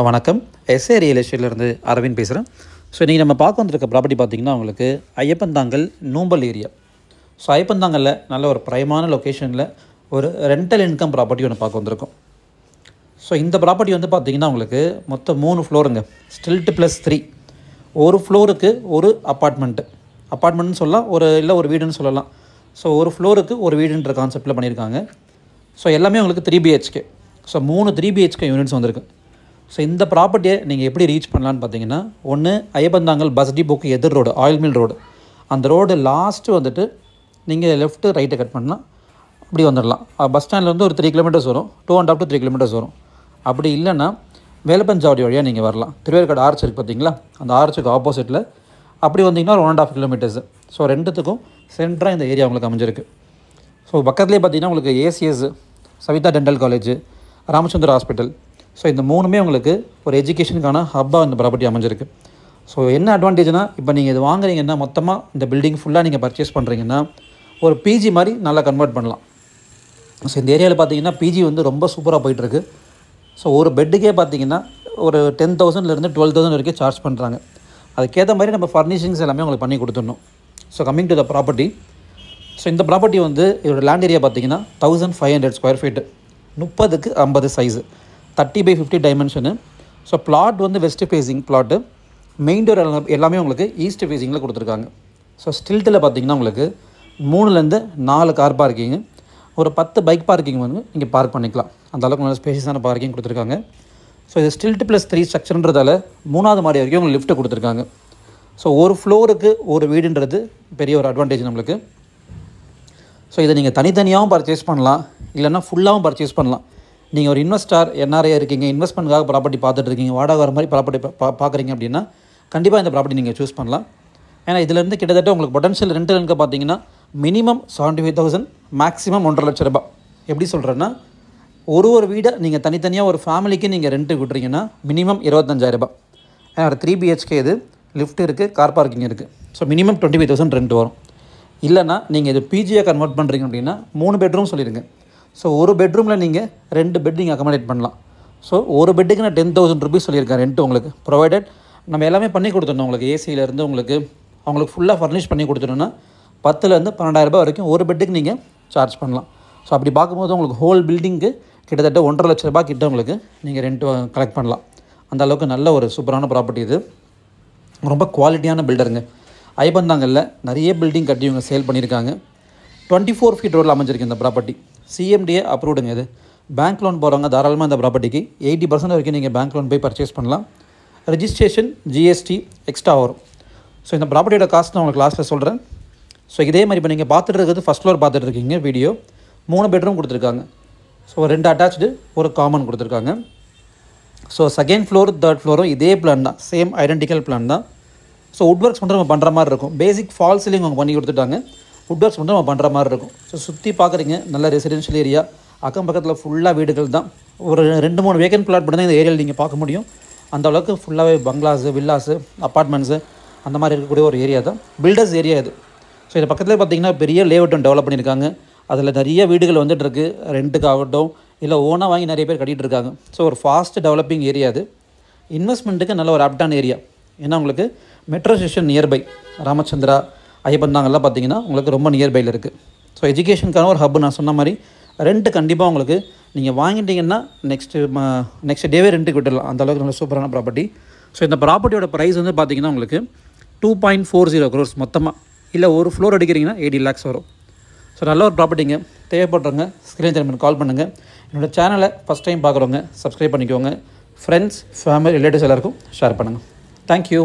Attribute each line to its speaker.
Speaker 1: வணக்கம். S A real எஸ்டேட்லேருந்து Aravind பேசுகிறேன். So இன்றைக்கி நம்ம பார்க்க வந்திருக்க ப்ராப்பர்ட்டி பார்த்திங்கன்னா உங்களுக்கு ஐயப்பந்தாங்கல் நூம்பல் ஏரியா. ஸோ ஐயப்பந்தாங்கலில் நல்ல ஒரு ப்ரைமான லொக்கேஷனில் ஒரு ரெண்டல் இன்கம் ப்ராப்பர்ட்டி ஒன்று பார்க்க வந்திருக்கோம். ஸோ இந்த ப்ராப்பர்ட்டி வந்து பார்த்திங்கன்னா உங்களுக்கு மொத்தம் 3 ஃப்ளோருங்க, ஸ்டில்ட் +3. ஒரு ஃப்ளோருக்கு ஒரு அப்பார்ட்மெண்ட்னு சொல்லலாம், ஒரு வீடுன்னு சொல்லலாம். ஸோ ஒரு ஃப்ளோருக்கு ஒரு வீடுன்ற கான்செப்டில் பண்ணியிருக்காங்க. ஸோ எல்லாமே உங்களுக்கு 3 BHK. ஸோ 3 3 BHK யூனிட்ஸ் வந்திருக்கு. ஸோ இந்த ப்ராப்பர்ட்டியை நீங்கள் எப்படி ரீச் பண்ணலான்னு பார்த்தீங்கன்னா, ஒன்று ஐயப்பந்தாங்கல் பஸ் டிப்போக்கு எதிர் ரோடு, ஆயில் மில் ரோடு, அந்த ரோடு லாஸ்ட்டு வந்துட்டு நீங்கள் லெஃப்ட்டு ரைட்டை கட் பண்ணால் அப்படி வந்துடலாம். பஸ் ஸ்டாண்ட்லேருந்து ஒரு 3 கிலோமீட்டர்ஸ் வரும், 2.5 to 3 கிலோமீட்டர்ஸ் வரும். அப்படி இல்லைன்னா வேலப்பஞ்சாவடி வழியாக நீங்கள் வரலாம். திருவேற்காடு ஆர்ச் இருக்குது பார்த்தீங்களா, அந்த ஆர்ச்சுக்கு ஆப்போசிட்டில் அப்படி வந்தீங்கன்னா ஒரு 1.5 கிலோமீட்டர்ஸ். ஸோ ரெண்டுத்துக்கும் சென்டராக இந்த ஏரியா உங்களுக்கு அமைஞ்சிருக்கு. ஸோ பக்கத்துலேயே பார்த்தீங்கன்னா உங்களுக்கு ACS, Savitha dental college, Ramachandra hospital. So இந்த 3மே உங்களுக்கு ஒரு எஜுகேஷனுக்கான ஹப்பாக இந்த ப்ராப்பர்ட்டி அமைஞ்சிருக்கு. ஸோ என்ன அட்வான்டேஜ்னால், இப்போ நீங்கள் இது வாங்குறீங்கன்னா மொத்தமாக இந்த பில்டிங் ஃபுல்லாக நீங்கள் பர்ச்சேஸ் பண்ணுறீங்கன்னா ஒரு PG மாதிரி நல்லா கன்வெர்ட் பண்ணலாம். ஸோ இந்த ஏரியாவில் பார்த்தீங்கன்னா PG வந்து ரொம்ப சூப்பராக போயிட்டுருக்கு. ஸோ ஒரு பெட்டுக்கே பார்த்தீங்கன்னா ஒரு 10,000லேருந்து 12,000 வரைக்கும் சார்ஜ் பண்ணுறாங்க. அதுக்கேற்ற மாதிரி நம்ம ஃபர்னிஷிங்ஸ் எல்லாமே உங்களுக்கு பண்ணி கொடுத்துடணும். So coming to the property. So இந்த ப்ராப்பர்ட்டி வந்து இதோட லேண்ட் ஏரியா பார்த்தீங்கன்னா 1500 ஸ்கொயர் ஃபீட்டு, 30க்கு 50 சைஸு, 30/50 டைமென்ஷனு. ஸோ பிளாட் வந்து west facing plot, main door எல்லாமே உங்களுக்கு ஈஸ்ட் ஃபேஸிங்கில் கொடுத்துருக்காங்க. ஸோ ஸ்டில்ட்டில் பார்த்தீங்கன்னா உங்களுக்கு 3லேருந்து 4 கார் பார்க்கிங்கு, ஒரு 10 பைக் பார்க்கிங் வந்து நீங்கள் பார்க் பண்ணிக்கலாம். அந்த அளவுக்கு நல்ல ஸ்பேஷியஸான பார்க்கிங் கொடுத்துருக்காங்க. ஸோ இது ஸ்டில்ட் +3 ஸ்ட்ரக்சர்ன்றதால 3வது மாடி வரைக்கும் உங்களுக்கு லிஃப்ட்டு கொடுத்துருக்காங்க. ஸோ ஒரு ஃப்ளோருக்கு ஒரு வீடுன்றது பெரிய ஒரு அட்வான்டேஜ் நம்மளுக்கு. ஸோ இதை நீங்கள் தனித்தனியாகவும் பர்ச்சேஸ் பண்ணலாம், இல்லைன்னா ஃபுல்லாகவும் பர்ச்சேஸ் பண்ணலாம். நீங்கள் ஒரு இன்வெஸ்டார் NRA இருக்கீங்க, இன்வெஸ்ட்மெண்ட்காக ப்ராப்பர்ட்டி பார்த்துட்டு இருக்கீங்க, வாடகை வர மாதிரி ப்ராப்பர்ட்டி பார்க்குறீங்க அப்படின்னா கண்டிப்பாக இந்த ப்ராப்பர்ட்டி நீங்கள் சூஸ் பண்ணலாம். ஏன்னா இதுலேருந்து கிட்டத்தட்ட உங்களுக்கு பொட்டன்ஷியல் ரெண்டல் இன்கம் பார்த்தீங்கன்னா மினிமம் 75,000, மேக்ஸிமம் 1.5 லட்ச ரூபாய். எப்படி சொல்கிறேன்னா, ஒரு வீடை நீங்கள் தனித்தனியாக ஒரு ஃபேமிலிக்கு நீங்கள் ரெண்ட்டுக்கு விட்றீங்கன்னா மினிமம் 25,000 ரூபாய். ஏன்னா 3 BHK இது, லிஃப்ட் இருக்குது, கார் பார்க்கிங் இருக்குது. ஸோ மினிமம் 25,000 ரெண்ட் வரும். இல்லைனா நீங்கள் இது PGயாக கன்வெர்ட் பண்ணுறீங்க அப்படின்னா 3 பெட்ரூம் சொல்லிடுங்க. ஸோ ஒரு பெட்ரூமில் நீங்கள் 2 பெட் நீங்கள் அக்கமடேட் பண்ணலாம். ஸோ ஒரு பெட்டுக்கு நான் 10,000 ருபீஸ் சொல்லியிருக்கேன் ரெண்ட்டு உங்களுக்கு. ப்ரொவைடட் நம்ம எல்லாமே பண்ணி கொடுத்துடணும். உங்களுக்கு ஏசியிலேருந்து அவங்களுக்கு ஃபுல்லாக ஃபர்னிஷ் பண்ணி கொடுத்துட்டோன்னா 10,000லேருந்து 12,000 ரூபாய் வரைக்கும் ஒரு பெட்டுக்கு நீங்கள் சார்ஜ் பண்ணலாம். ஸோ அப்படி பார்க்கும்போது உங்களுக்கு ஹோல் பில்டிங்க்கு கிட்டத்தட்ட 1.5 லட்ச ரூபாய் கிட்ட உங்களுக்கு நீங்கள் ரெண்ட்டு கலெக்ட் பண்ணலாம். அந்த அளவுக்கு நல்ல ஒரு சூப்பரான ப்ராப்பர்ட்டி இது. ரொம்ப குவாலிட்டியான பில்டருங்க. ஐயப்பந்தாங்கல்ல நிறைய பில்டிங் கட்டி இவங்க சேல் பண்ணியிருக்காங்க. 24 ஃபீட் ரோடில் அமைஞ்சிருக்கு இந்த ப்ராப்பர்ட்டி. CMDA அப்ரூவ்டுங்க இது. பேங்க் லோன் போகிறவங்க தாராளமாக இந்த ப்ராப்பர்ட்டிக்கு 80% வரைக்கும் நீங்கள் பேங்க் லோன் போய் பர்ச்சேஸ் பண்ணலாம். ரெஜிஸ்ட்ரேஷன் GST எக்ஸ்ட்ரா வரும். ஸோ இந்த ப்ராப்பர்ட்டியோட காஸ்ட் நான் உங்களுக்கு லாஸ்ட்டில் சொல்கிறேன். ஸோ இதே மாதிரி இப்போ நீங்கள் பார்த்துட்டு இருக்கிறது ஃபஸ்ட் ஃப்ளோர் பார்த்துட்டு இருக்கீங்க வீடியோ. 3 பெட்ரூம் கொடுத்துருக்காங்க. ஸோ 2 அட்டாச்சு, ஒரு காமன் கொடுத்துருக்காங்க. ஸோ செகண்ட் ஃப்ளோர், தேர்ட் ஃப்ளோரும் இதே பிளான் தான், சேம் ஐடென்டிக்கல் பிளான் தான். ஸோ வுட் ஒர்க்ஸ் மட்டும் நம்ம பண்ணுற மாதிரி இருக்கும். பேசிக் ஃபால் சீலிங் அவங்க பண்ணி கொடுத்துட்டாங்க, வுட் ஒர்க்ஸ் மட்டும் நம்ம பண்ணுற மாதிரி இருக்கும். ஸோ சுற்றி பார்க்குறீங்க, நல்ல ரெசிடென்ஷியல் ஏரியா, அக்கம் பக்கத்தில் ஃபுல்லாக வீடுகள் தான். ஒரு 2-3 வேக்கன்ட் பிளாட் மட்டும் தான் இந்த ஏரியாவில் நீங்கள் பார்க்க முடியும். அந்த அளவுக்கு ஃபுல்லாகவே பங்களாஸு, வில்லாஸு, அப்பார்ட்மெண்ட்ஸு அந்த மாதிரி இருக்கக்கூடிய ஒரு ஏரியா தான், பில்டர்ஸ் ஏரியா இது. ஸோ இது பக்கத்தில் பார்த்தீங்கன்னா பெரிய லேஅவுட்டும் டெவலப் பண்ணியிருக்காங்க. அதில் நிறைய வீடுகள் வந்துட்டுருக்கு, ரெண்ட்டுக்கு ஆகட்டும் இல்லை ஓனாக வாங்கி நிறைய பேர் கட்டிகிட்டு இருக்காங்க. ஸோ ஒரு ஃபாஸ்ட் டெவலப்பிங் ஏரியா அது. இன்வெஸ்ட்மெண்ட்டுக்கு நல்ல ஒரு ஆப்டான ஏரியா. ஏன்னா உங்களுக்கு மெட்ரோ ஸ்டேஷன் நியர்பை, ராமச்சந்திரா, ஐயப்பந்தாங்கெல்லாம் பார்த்தீங்கன்னா உங்களுக்கு ரொம்ப நியர்பையில் இருக்குது. ஸோ எஜுகேஷனுக்கான ஒரு ஹப். நான் சொன்ன மாதிரி ரெண்ட்டு கண்டிப்பாக உங்களுக்கு நீங்கள் வாங்கிட்டீங்கன்னா நெக்ஸ்ட் டேவே ரெண்ட்டுக்கு விட்டுடலாம். அந்த அளவுக்கு நல்ல சூப்பரான ப்ராப்பர்ட்டி. ஸோ இந்த ப்ராப்பர்ட்டியோட ப்ரைஸ் வந்து பார்த்தீங்கன்னா உங்களுக்கு 2.40 crores மொத்தமாக. இல்லை ஒரு ஃப்ளோர் அடிக்கிறீங்கன்னா 80 lakhs வரும். ஸோ நல்ல ஒரு ப்ராப்பர்ட்டிங்க. தேவைப்படுறவங்க ஸ்க்ரீன் தெரியுமா கால் பண்ணுங்கள். என்னோடய சேனலை ஃபஸ்ட் டைம் பார்க்குறவங்க சப்ஸ்கிரைப் பண்ணிக்கோங்க. ஃப்ரெண்ட்ஸ், ஃபேமிலி, ரிலேட்டிவ்ஸ் எல்லாருக்கும் ஷேர் பண்ணுங்கள். தேங்க்யூ.